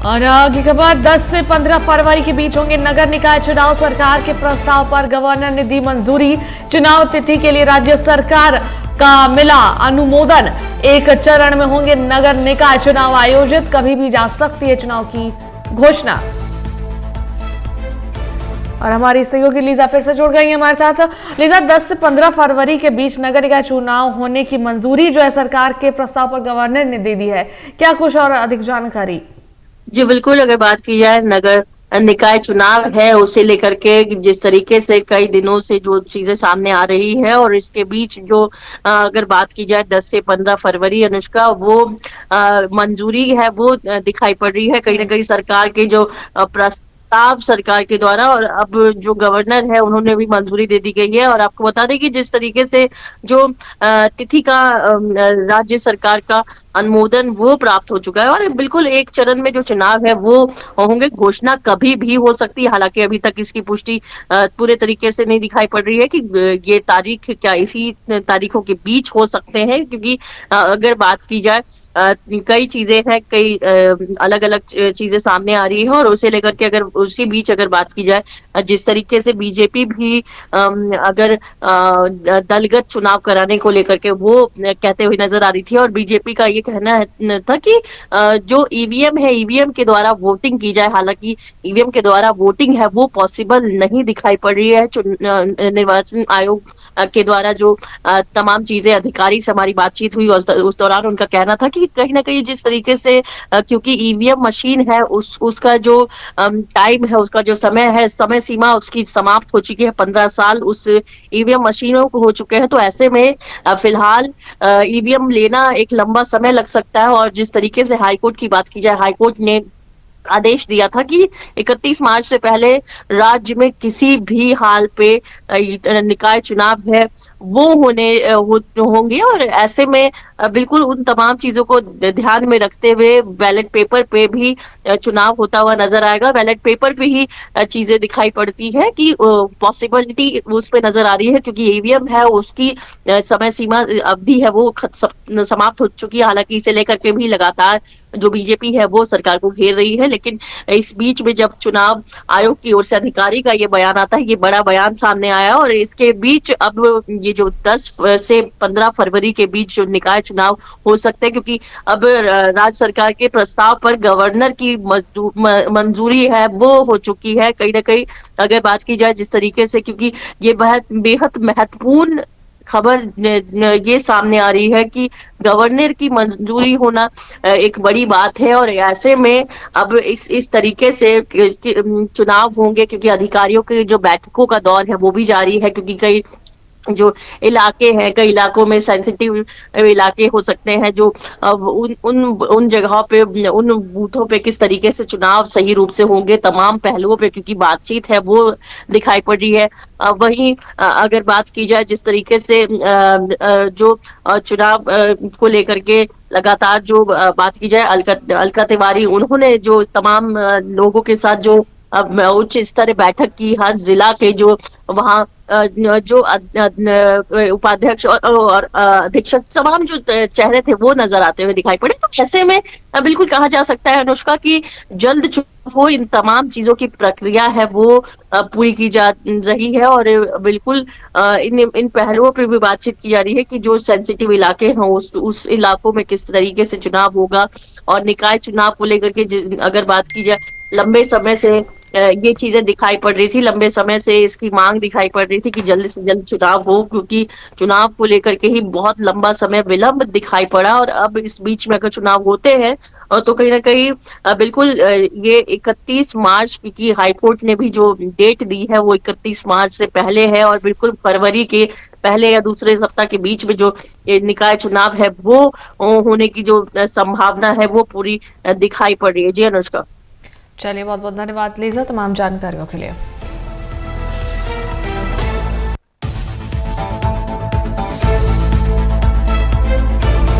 और आगे खबर 10 से 15 फरवरी के बीच होंगे नगर निकाय चुनाव। सरकार के प्रस्ताव पर गवर्नर ने दी मंजूरी। चुनाव तिथि के लिए राज्य सरकार का मिला अनुमोदन। एक चरण में होंगे नगर निकाय चुनाव आयोजित। कभी भी जा सकती है चुनाव की घोषणा। और हमारी सहयोगी लीजा फिर से जुड़ गई है हमारे साथ। लीजा, 10 से 15 फरवरी के बीच नगर निकाय चुनाव होने की मंजूरी जो है सरकार के प्रस्ताव पर गवर्नर ने दे दी है, क्या कुछ और अधिक जानकारी? जी बिल्कुल, अगर बात की जाए नगर निकाय चुनाव है उसे लेकर के जिस तरीके से कई दिनों से जो चीजें सामने आ रही है और इसके बीच जो अगर बात की जाए 10 से 15 फरवरी अनुष्का वो मंजूरी है वो दिखाई पड़ रही है कहीं ना कहीं सरकार के जो प्रस्ताव सरकार के द्वारा। और अब जो गवर्नर है उन्होंने भी मंजूरी दे दी गई है। और आपको बता दें कि जिस तरीके से जो तिथि का राज्य सरकार का अनुमोदन वो प्राप्त हो चुका है और बिल्कुल एक चरण में जो चुनाव है वो होंगे। घोषणा कभी भी हो सकती है, हालांकि अभी तक इसकी पुष्टि पूरे तरीके से नहीं दिखाई पड़ रही है कि ये तारीख क्या इसी तारीखों के बीच हो सकते हैं, क्योंकि अगर बात की जाए कई चीजें हैं, कई अलग अलग चीजें सामने आ रही है। और उसे लेकर के अगर उसी बीच अगर बात की जाए जिस तरीके से बीजेपी भी अगर दलगत चुनाव कराने को लेकर के वो कहते हुए नजर आ रही थी। और बीजेपी का ये कहना था कि जो ईवीएम है ईवीएम के द्वारा वोटिंग की जाए, हालांकि ईवीएम के द्वारा वोटिंग है वो पॉसिबल नहीं दिखाई पड़ रही है। निर्वाचन आयोग के द्वारा जो तमाम चीजें अधिकारी से हमारी बातचीत हुई उस दौरान उनका कहना था कि कहीं ना कहीं जिस तरीके से क्योंकि ईवीएम मशीन है उसका जो टाइम है, उसका जो समय है, समय सीमा उसकी समाप्त हो चुकी है। 15 साल उस ईवीएम मशीनों को हो चुके हैं। तो ऐसे में फिलहाल ईवीएम लेना एक लंबा समय लग सकता है। और जिस तरीके से हाईकोर्ट की बात की जाए, हाईकोर्ट ने आदेश दिया था कि 31 मार्च से पहले राज्य में किसी भी हाल पे निकाय चुनाव है वो होंगे। और ऐसे में बिल्कुल उन तमाम चीजों को ध्यान में रखते हुए बैलेट पेपर पे भी चुनाव होता हुआ नजर आएगा। बैलेट पेपर पे ही चीजें दिखाई पड़ती है कि पॉसिबिलिटी उस पे नजर आ रही है, क्योंकि ईवीएम है उसकी समय सीमा अवधि है वो समाप्त हो चुकी है। हालांकि इसे लेकर के भी लगातार जो बीजेपी है वो सरकार को घेर रही है। लेकिन इस बीच में जब चुनाव आयोग की ओर से अधिकारी का ये बयान आता है, ये बड़ा बयान सामने आया और इसके बीच अब ये जो 10 से 15 फरवरी के बीच जो निकाय चुनाव हो सकते हैं, क्योंकि अब राज्य सरकार के प्रस्ताव पर गवर्नर की मंजूरी है वो हो चुकी है। कहीं ना कहीं अगर बात की जाए जिस तरीके से, क्योंकि ये बेहद महत्वपूर्ण खबर ये सामने आ रही है कि गवर्नर की मंजूरी होना एक बड़ी बात है। और ऐसे में अब इस तरीके से चुनाव होंगे, क्योंकि अधिकारियों के जो बैठकों का दौर है वो भी जारी है, क्योंकि कई जो इलाके हैं, कई इलाकों में सेंसिटिव इलाके हो सकते हैं, जो उन जगहों पे उन बूथों पे किस तरीके से चुनाव सही रूप से होंगे, तमाम पहलुओं पे क्योंकि बातचीत है वो दिखाई पड़ रही है। वहीं अगर बात की जाए जिस तरीके से जो चुनाव को लेकर के लगातार जो बात की जाए, अलका तिवारी उन्होंने जो तमाम लोगों के साथ जो उच्च स्तरीय बैठक की, हर जिला के जो वहाँ जो उपाध्यक्ष और अधीक्षक तमाम जो चेहरे थे वो नजर आते हुए दिखाई पड़े। तो ऐसे में बिल्कुल कहा जा सकता है अनुष्का की जल्द चुनाव हो, इन तमाम चीजों की प्रक्रिया है वो पूरी की जा रही है। और बिल्कुल इन पहलुओं पर भी बातचीत की जा रही है कि जो सेंसिटिव इलाके हैं उस इलाकों में किस तरीके से चुनाव होगा। और निकाय चुनाव को लेकर के अगर बात की जाए, लंबे समय से ये चीजें दिखाई पड़ रही थी, लंबे समय से इसकी मांग दिखाई पड़ रही थी कि जल्द से जल्द चुनाव हो, क्योंकि चुनाव को लेकर के ही बहुत लंबा समय विलंब दिखाई पड़ा। और अब इस बीच में अगर चुनाव होते हैं तो कहीं ना कहीं बिल्कुल ये 31 मार्च, क्योंकि हाईकोर्ट ने भी जो डेट दी है वो 31 मार्च से पहले है और बिल्कुल फरवरी के पहले या दूसरे सप्ताह के बीच में जो निकाय चुनाव है वो होने की जो संभावना है वो पूरी दिखाई पड़ रही है। जी अनुष्का। चलिए, बहुत बहुत धन्यवाद लीजा तमाम जानकारियों के लिए।